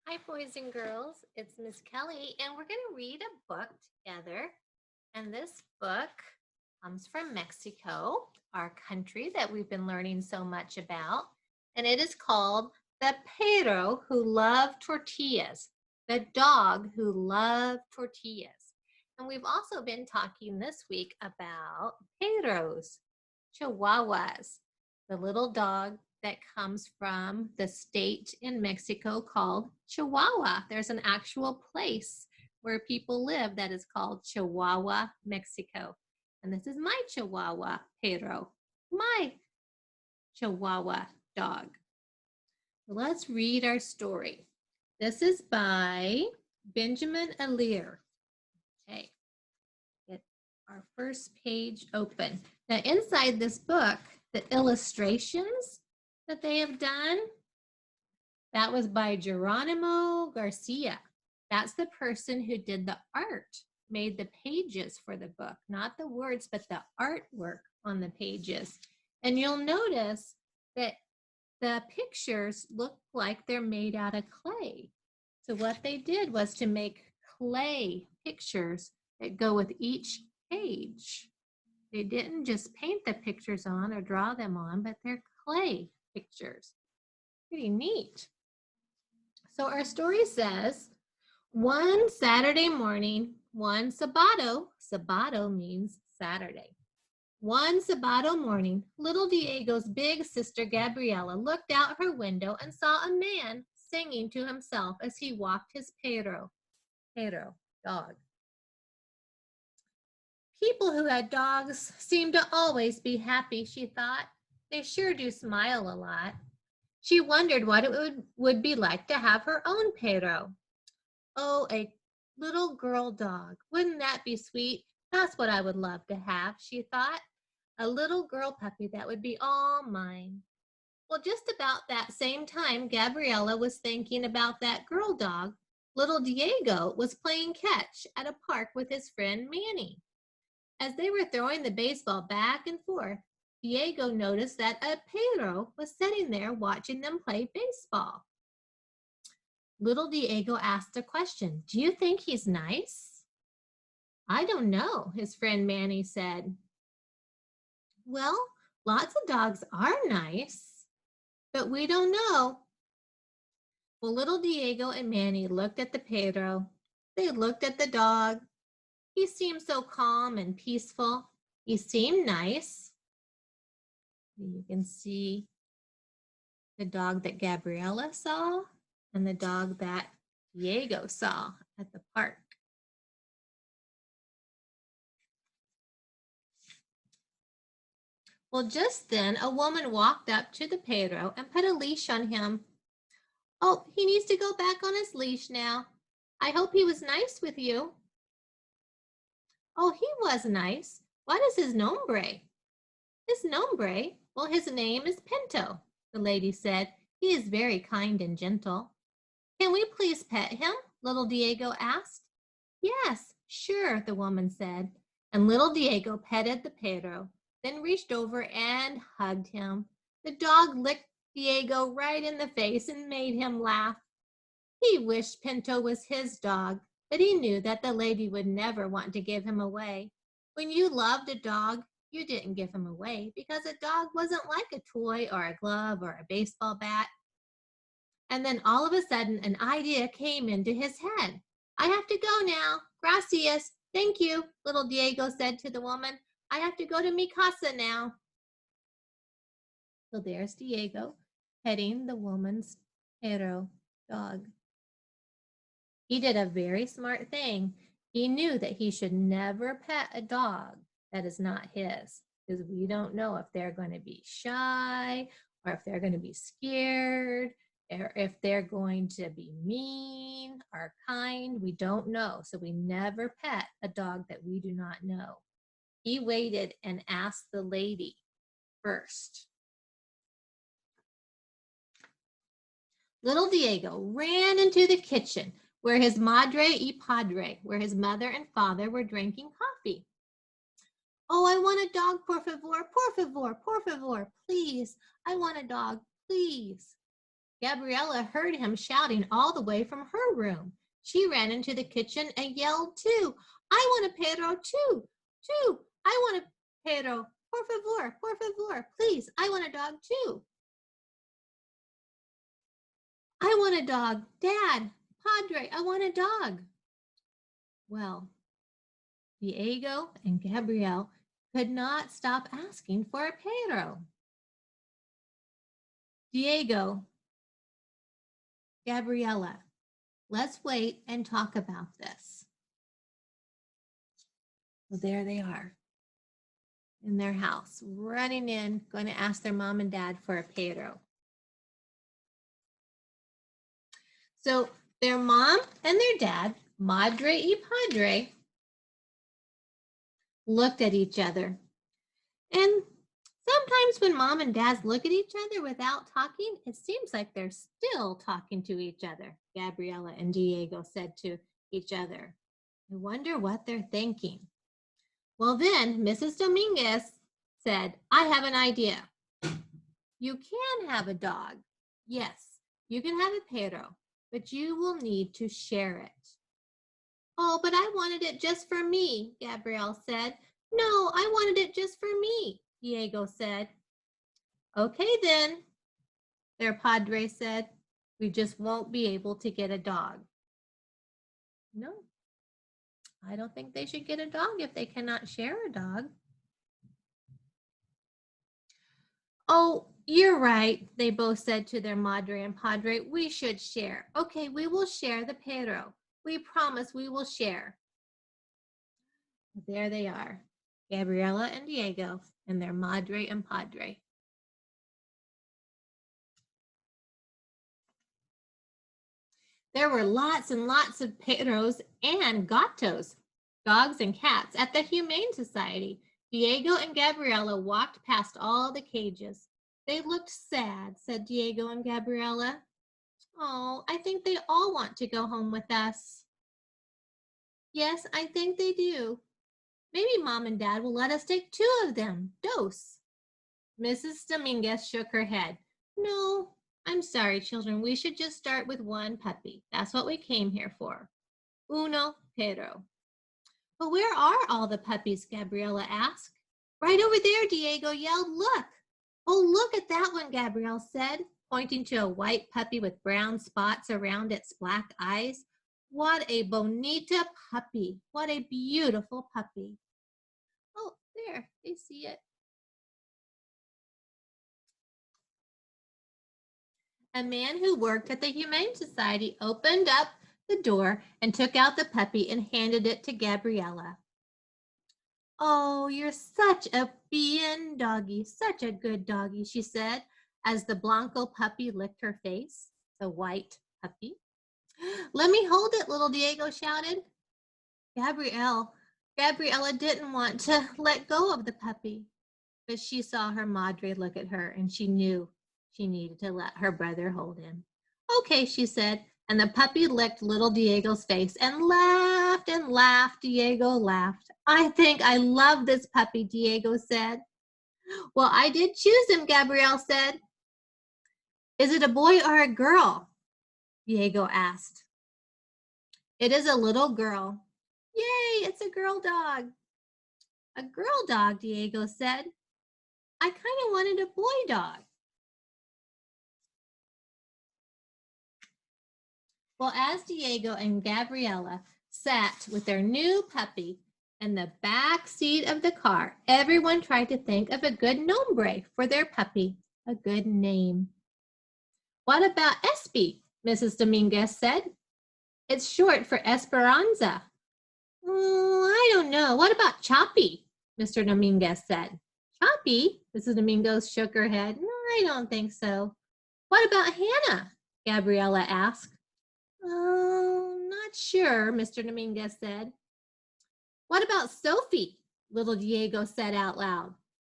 Hi, boys and girls. It's Miss Kelly, and we're going to read a book together. And this book comes from Mexico, our country that we've been learning so much about. And it is called The Pedro Who Loved Tortillas, the dog who loved tortillas. And we've also been talking this week about Pedros, Chihuahuas, the little dog that comes from the state in Mexico called Chihuahua. There's an actual place where people live that is called Chihuahua, Mexico. And this is my Chihuahua, Pedro, my Chihuahua dog. Let's read our story. This is by Benjamin Alire. Okay, get our first page open. Now inside this book, the illustrations that they have done, that was by Geronimo Garcia. That's the person who did the art, made the pages for the book, not the words, but the artwork on the pages. And you'll notice that the pictures look like they're made out of clay. So what they did was to make clay pictures that go with each page. They didn't just paint the pictures on or draw them on, but they're clay pictures. Pretty neat. So our story says, one Saturday morning, one Sabato means Saturday. One Sabato morning, little Diego's big sister Gabriela looked out her window and saw a man singing to himself as he walked his Pedro, dog. People who had dogs seemed to always be happy, she thought. They sure do smile a lot. She wondered what it would be like to have her own Pedro. Oh, a little girl dog. Wouldn't that be sweet? That's what I would love to have, she thought. A little girl puppy that would be all mine. Well, just about that same time, Gabriela was thinking about that girl dog. Little Diego was playing catch at a park with his friend Manny. As they were throwing the baseball back and forth, Diego noticed that a Pedro was sitting there watching them play baseball. Little Diego asked a question. Do you think he's nice? I don't know, his friend Manny said. Well, lots of dogs are nice, but we don't know. Well, little Diego and Manny looked at the Pedro. They looked at the dog. He seemed so calm and peaceful. He seemed nice. You can see the dog that Gabriela saw and the dog that Diego saw at the park. Well, just then a woman walked up to the Pedro and put a leash on him. Oh, he needs to go back on his leash now. I hope he was nice with you. Oh, he was nice. What is his nombre? His nombre? Well, his name is Pinto, the lady said. He is very kind and gentle. Can we please pet him? Little Diego asked. Yes, sure, the woman said. And little Diego petted the Pedro, then reached over and hugged him. The dog licked Diego right in the face and made him laugh. He wished Pinto was his dog, but he knew that the lady would never want to give him away. When you loved a dog, you didn't give him away because a dog wasn't like a toy or a glove or a baseball bat. And then all of a sudden, an idea came into his head. I have to go now. Gracias. Thank you, little Diego said to the woman. I have to go to mi casa now. So there's Diego petting the woman's Pedro dog. He did a very smart thing. He knew that he should never pet a dog that is not his, because we don't know if they're going to be shy or if they're going to be scared or if they're going to be mean or kind. We don't know. So we never pet a dog that we do not know. He waited and asked the lady first. Little Diego ran into the kitchen where his madre y padre, where his mother and father were drinking coffee. Oh, I want a dog, por favor, por favor, por favor, please. I want a dog, please. Gabriella heard him shouting all the way from her room. She ran into the kitchen and yelled too. I want a Pedro too. I want a Pedro. Por favor, please. I want a dog too. I want a dog. Dad, Padre, I want a dog. Well, Diego and Gabrielle could not stop asking for a Pedro. Diego, Gabriella, let's wait and talk about this. Well, there they are in their house, running in, going to ask their mom and dad for a Pedro. So their mom and their dad, Madre y Padre, looked at each other. And sometimes when mom and dads look at each other without talking, it seems like they're still talking to each other, Gabriella and Diego said to each other. I wonder what they're thinking. Well, then Mrs. Dominguez said, I have an idea. You can have a dog. Yes, you can have a Pedro, but you will need to share it. Oh, but I wanted it just for me, Gabrielle said. No, I wanted it just for me, Diego said. Okay then, their padre said. We just won't be able to get a dog. No, I don't think they should get a dog if they cannot share a dog. Oh, you're right, they both said to their madre and padre. We should share. Okay, we will share the Pedro. We promise we will share. There they are, Gabriella and Diego and their madre and padre. There were lots and lots of Pedros and gatos, dogs and cats, at the Humane Society. Diego and Gabriella walked past all the cages. They looked sad, said Diego and Gabriella. Oh, I think they all want to go home with us. Yes, I think they do. Maybe Mom and Dad will let us take 2 of them. Dos. Mrs. Dominguez shook her head. No, I'm sorry, children. We should just start with 1 puppy. That's what we came here for. Uno Pedro. But where are all the puppies? Gabriella asked. Right over there, Diego yelled. Look. Oh, look at that one, Gabrielle said, pointing to a white puppy with brown spots around its black eyes. What a bonita puppy. What a beautiful puppy. Oh, there, they see it. A man who worked at the Humane Society opened up the door and took out the puppy and handed it to Gabriella. Oh, you're such a bien doggy, such a good doggy, she said, as the Blanco puppy licked her face, the white puppy. Let me hold it, little Diego shouted. Gabriella didn't want to let go of the puppy, but she saw her madre look at her and she knew she needed to let her brother hold him. Okay, she said, and the puppy licked little Diego's face and laughed and laughed. Diego laughed. I think I love this puppy, Diego said. Well, I did choose him, Gabrielle said. Is it a boy or a girl? Diego asked. It is a little girl. Yay, it's a girl dog. A girl dog, Diego said. I kind of wanted a boy dog. Well, as Diego and Gabriella sat with their new puppy in the back seat of the car, everyone tried to think of a good nombre for their puppy, a good name. What about Espy? Mrs. Dominguez said. It's short for Esperanza. I don't know. What about Choppy? Mr. Dominguez said. Choppy? Mrs. Dominguez shook her head. No, I don't think so. What about Hannah? Gabriella asked. Not sure, Mr. Dominguez said. What about Sophie? Little Diego said out loud.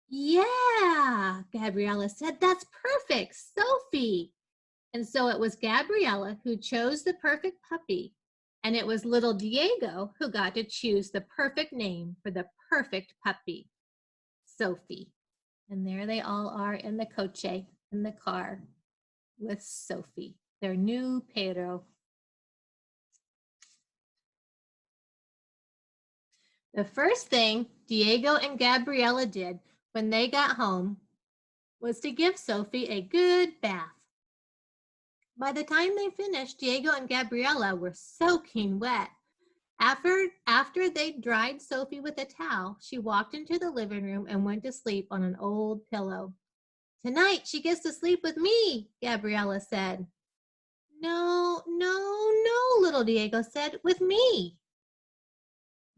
Yeah, Gabriella said, that's perfect, Sophie. And so it was Gabriella who chose the perfect puppy, and it was little Diego who got to choose the perfect name for the perfect puppy, Sophie. And there they all are in the coche, in the car. with Sophie, their new Pedro. The first thing Diego and Gabriela did when they got home was to give Sophie a good bath. By the time they finished, Diego and Gabriela were soaking wet. After they dried Sophie with a towel, she walked into the living room and went to sleep on an old pillow. Tonight she gets to sleep with me, Gabriela said. No, little Diego said, with me.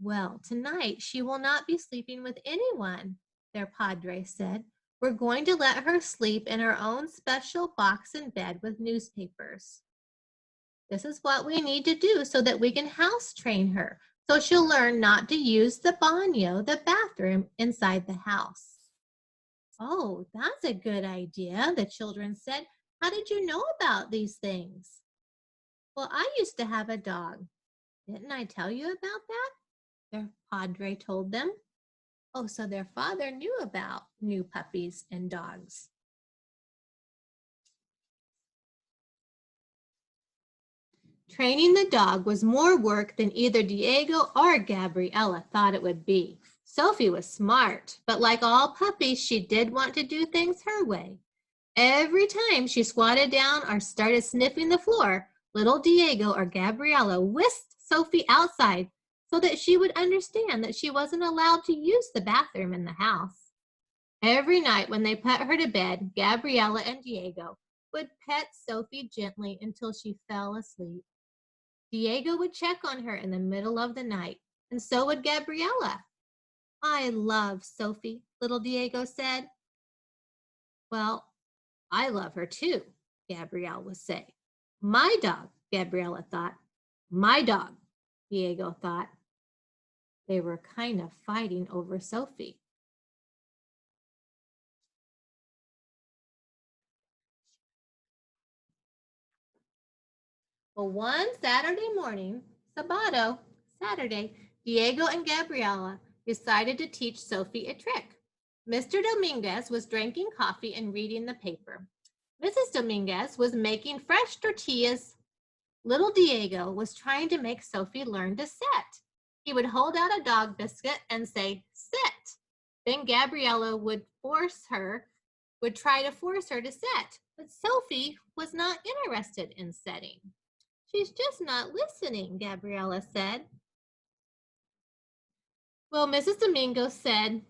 Well, tonight she will not be sleeping with anyone, their padre said. We're going to let her sleep in her own special box in bed with newspapers. This is what we need to do so that we can house train her, so she'll learn not to use the baño, the bathroom, inside the house. Oh, that's a good idea, the children said. How did you know about these things? Well, I used to have a dog. Didn't I tell you about that? Their padre told them. Oh, so their father knew about new puppies and dogs. Training the dog was more work than either Diego or Gabriela thought it would be. Sophie was smart, but like all puppies, she did want to do things her way. Every time she squatted down or started sniffing the floor, little Diego or Gabriela whisked Sophie outside so that she would understand that she wasn't allowed to use the bathroom in the house. Every night when they put her to bed, Gabriela and Diego would pet Sophie gently until she fell asleep. Diego would check on her in the middle of the night, and so would Gabriela. I love Sophie, little Diego said. Well, I love her too, Gabrielle would say. My dog, Gabriela thought. My dog, Diego thought. They were kind of fighting over Sophie. Well, one Saturday morning, Saturday, Diego and Gabriela decided to teach Sophie a trick. Mr. Dominguez was drinking coffee and reading the paper. Mrs. Dominguez was making fresh tortillas. Little Diego was trying to make Sophie learn to sit. He would hold out a dog biscuit and say, sit. Then Gabriela would try to force her to sit. But Sophie was not interested in sitting. She's just not listening, Gabriela said. Well, Mrs. Dominguez said,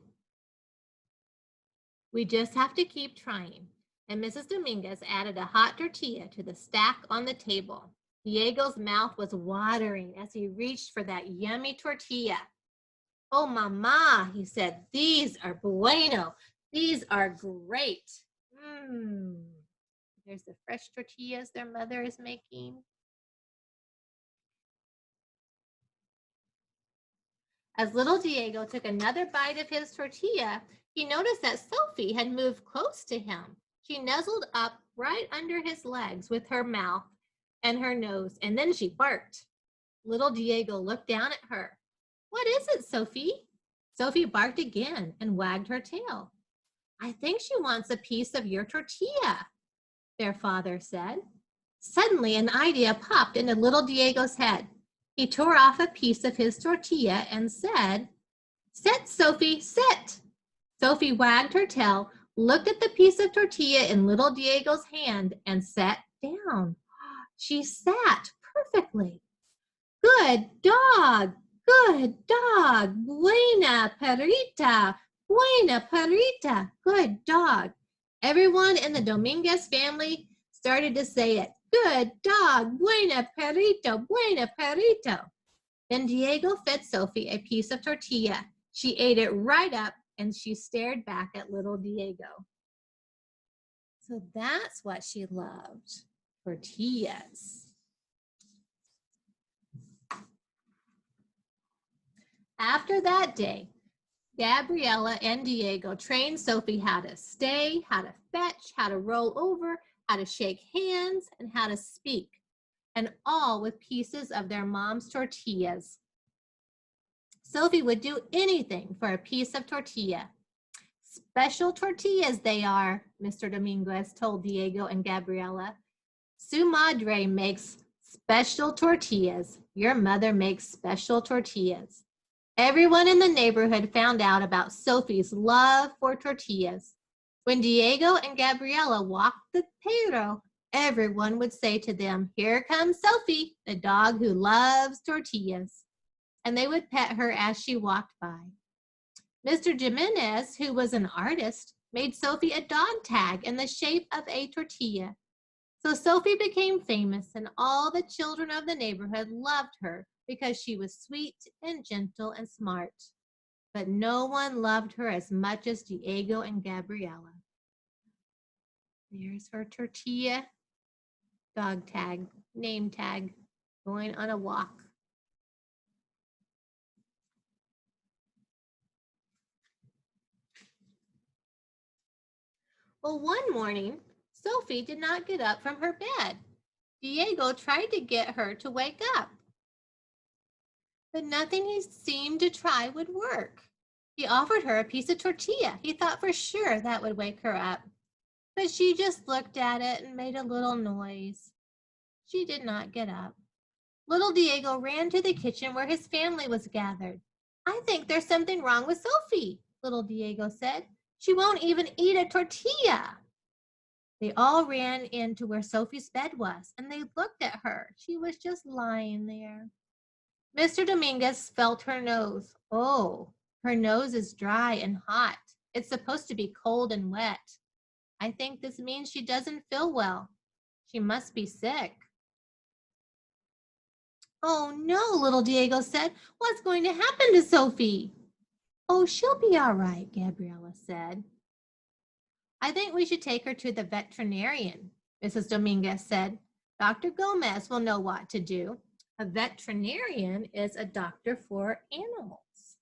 we just have to keep trying. And Mrs. Dominguez added a hot tortilla to the stack on the table. Diego's mouth was watering as he reached for that yummy tortilla. Oh, Mama, he said, these are bueno. These are great. There's the fresh tortillas their mother is making. As little Diego took another bite of his tortilla, he noticed that Sophie had moved close to him. She nuzzled up right under his legs with her mouth and her nose, and then she barked. Little Diego looked down at her. What is it, Sophie? Sophie barked again and wagged her tail. I think she wants a piece of your tortilla, their father said. Suddenly, an idea popped into little Diego's head. He tore off a piece of his tortilla and said, sit, Sophie, sit. Sophie wagged her tail, looked at the piece of tortilla in little Diego's hand, and sat down. She sat perfectly. Good dog, buena perrita, good dog. Everyone in the Dominguez family started to say it. Good dog, buena perrito. Then Diego fed Sophie a piece of tortilla. She ate it right up and she stared back at little Diego. So that's what she loved, tortillas. After that day, Gabriela and Diego trained Sophie how to stay, how to fetch, how to roll over, how to shake hands, and how to speak, and all with pieces of their mom's tortillas. Sophie would do anything for a piece of tortilla. Special tortillas they are, Mr. Dominguez told Diego and Gabriela. Su Madre makes special tortillas. Your mother makes special tortillas. Everyone in the neighborhood found out about Sophie's love for tortillas. When Diego and Gabriela walked with Pedro, everyone would say to them, "Here comes Sophie, the dog who loves tortillas." And they would pet her as she walked by. Mr. Jimenez, who was an artist, made Sophie a dog tag in the shape of a tortilla. So Sophie became famous, and all the children of the neighborhood loved her because she was sweet and gentle and smart. But no one loved her as much as Diego and Gabriela. There's her tortilla dog tag, name tag, going on a walk. Well, one morning, Sophie did not get up from her bed. Diego tried to get her to wake up, but nothing he seemed to try would work. He offered her a piece of tortilla. He thought for sure that would wake her up, but she just looked at it and made a little noise. She did not get up. Little Diego ran to the kitchen where his family was gathered. "I think there's something wrong with Sophie," little Diego said. "She won't even eat a tortilla." They all ran into where Sophie's bed was, and they looked at her. She was just lying there. Mr. Dominguez felt her nose. "Oh, her nose is dry and hot. It's supposed to be cold and wet. I think this means she doesn't feel well. She must be sick." "Oh no," little Diego said. "What's going to happen to Sophie?" "Oh, she'll be all right," Gabriela said. "I think we should take her to the veterinarian," Mrs. Dominguez said. "Dr. Gomez will know what to do." A veterinarian is a doctor for animals.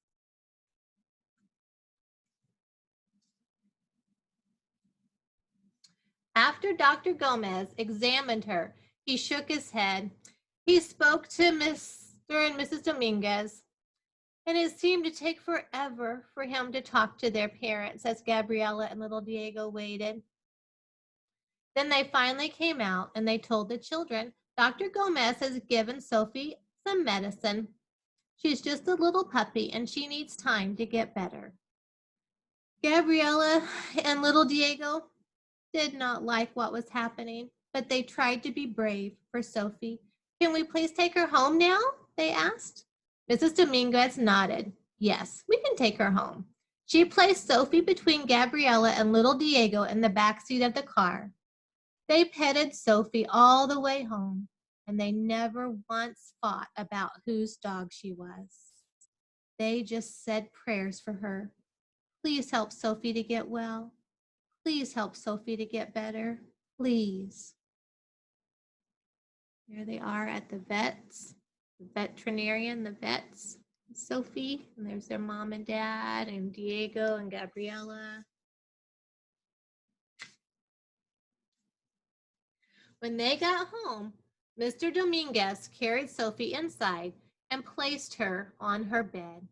After Dr. Gomez examined her, he shook his head. He spoke to Mr. and Mrs. Dominguez, and it seemed to take forever for him to talk to their parents as Gabriela and little Diego waited. Then they finally came out and they told the children, "Dr. Gomez has given Sophie some medicine. She's just a little puppy and she needs time to get better." Gabriela and little Diego did not like what was happening, but they tried to be brave for Sophie. "Can we please take her home now?" they asked. Mrs. Dominguez nodded. "Yes, we can take her home." She placed Sophie between Gabriela and little Diego in the backseat of the car. They petted Sophie all the way home, and they never once fought about whose dog she was. They just said prayers for her. "Please help Sophie to get well. Please help Sophie to get better. Please." There they are at the vets, the veterinarian, the vets, Sophie, and there's their mom and dad, and Diego and Gabriela. When they got home, Mr. Dominguez carried Sophie inside and placed her on her bed.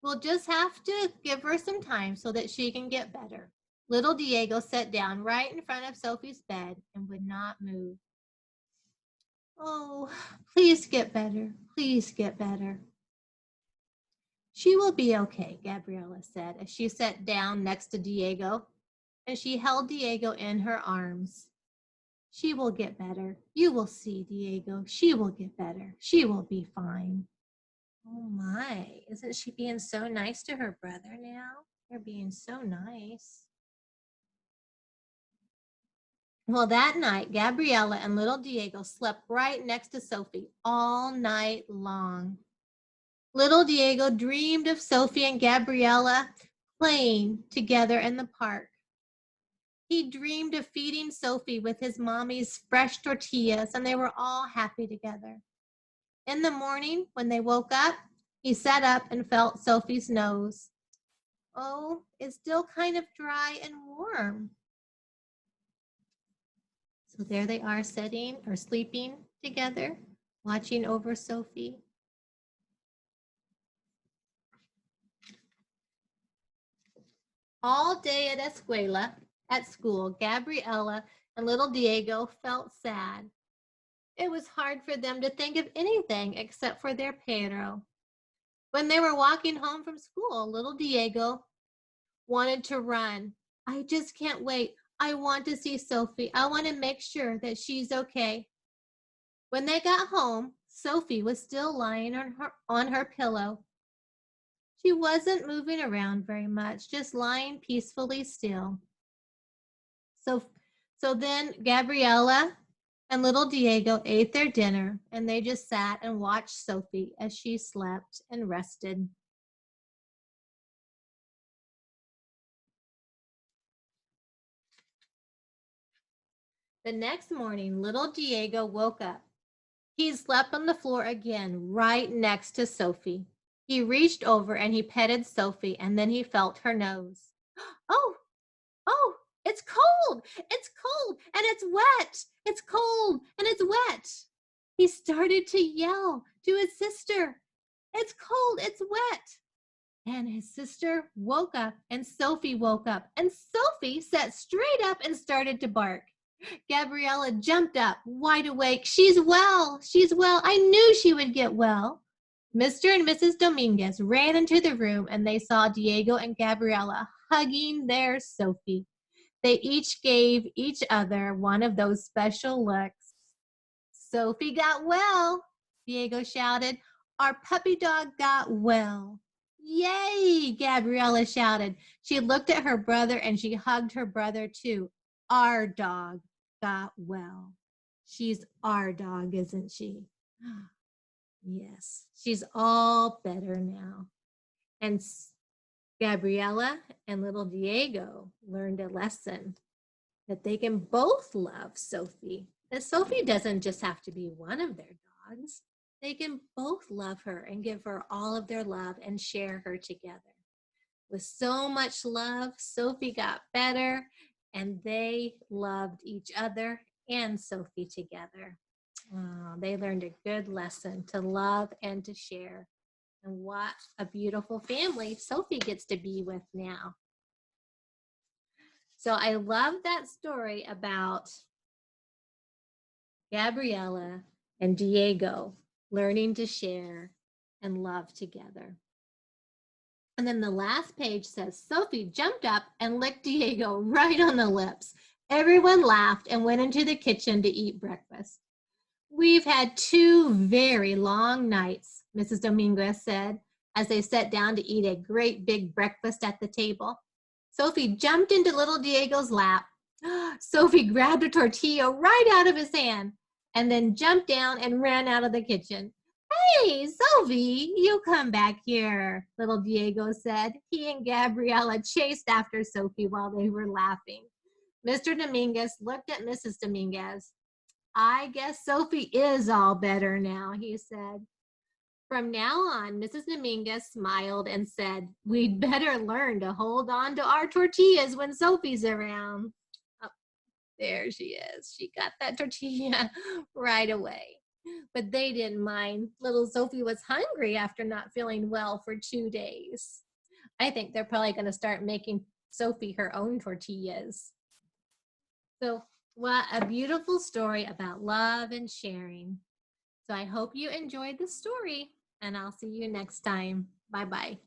"We'll just have to give her some time so that she can get better." Little Diego sat down right in front of Sophie's bed and would not move. "Oh, please get better. Please get better." "She will be okay," Gabriela said as she sat down next to Diego, and she held Diego in her arms. "She will get better. You will see, Diego. She will get better. She will be fine." Oh my, isn't she being so nice to her brother now? They're being so nice. Well, that night, Gabriela and little Diego slept right next to Sophie all night long. Little Diego dreamed of Sophie and Gabriela playing together in the park. He dreamed of feeding Sophie with his mommy's fresh tortillas, and they were all happy together. In the morning, when they woke up, he sat up and felt Sophie's nose. Oh, it's still kind of dry and warm. So there they are sitting or sleeping together, watching over Sophie. All day at school, Gabriella and little Diego felt sad. It was hard for them to think of anything except for their Pedro. When they were walking home from school, little Diego wanted to run. I just can't wait. I want to see Sophie. I want to make sure that she's okay. When they got home, Sophie was still lying on her pillow. She wasn't moving around very much, just lying peacefully still. So then Gabriella and little Diego ate their dinner, and they just sat and watched Sophie as she slept and rested. The next morning, little Diego woke up. He slept on the floor again, right next to Sophie. He reached over and he petted Sophie, and then he felt her nose. Oh, oh, it's cold. It's cold and it's wet. It's cold and it's wet. He started to yell to his sister, it's cold, it's wet. And his sister woke up and Sophie woke up and Sophie sat straight up and started to bark. Gabriella jumped up, wide awake. She's well. She's well. I knew she would get well. Mr. and Mrs. Dominguez ran into the room and they saw Diego and Gabriella hugging their Sophie. They each gave each other one of those special looks. Sophie got well, Diego shouted. Our puppy dog got well. Yay, Gabriella shouted. She looked at her brother and she hugged her brother too. Our dog got well. She's our dog, isn't she? Yes, she's all better now. And Gabriella and little Diego learned a lesson that they can both love Sophie. That Sophie doesn't just have to be one of their dogs. They can both love her and give her all of their love and share her together. With so much love, Sophie got better and they loved each other and Sophie together. Oh, they learned a good lesson to love and to share. And what a beautiful family Sophie gets to be with now. So I love that story about Gabriella and Diego learning to share and love together. And then the last page says, Sophie jumped up and licked Diego right on the lips. Everyone laughed and went into the kitchen to eat breakfast. We've had 2 very long nights, Mrs. Dominguez said, as they sat down to eat a great big breakfast at the table. Sophie jumped into little Diego's lap. Sophie grabbed a tortilla right out of his hand and then jumped down and ran out of the kitchen. Hey, Sophie, you come back here, little Diego said. He and Gabriella chased after Sophie while they were laughing. Mr. Dominguez looked at Mrs. Dominguez. I guess Sophie is all better now, he said. From now on, Mrs. Dominguez smiled and said, we'd better learn to hold on to our tortillas when Sophie's around. Oh, there she is. She got that tortilla right away. But they didn't mind. Little Sophie was hungry after not feeling well for 2 days. I think they're probably going to start making Sophie her own tortillas. So what a beautiful story about love and sharing. So I hope you enjoyed the story, and I'll see you next time. Bye-bye.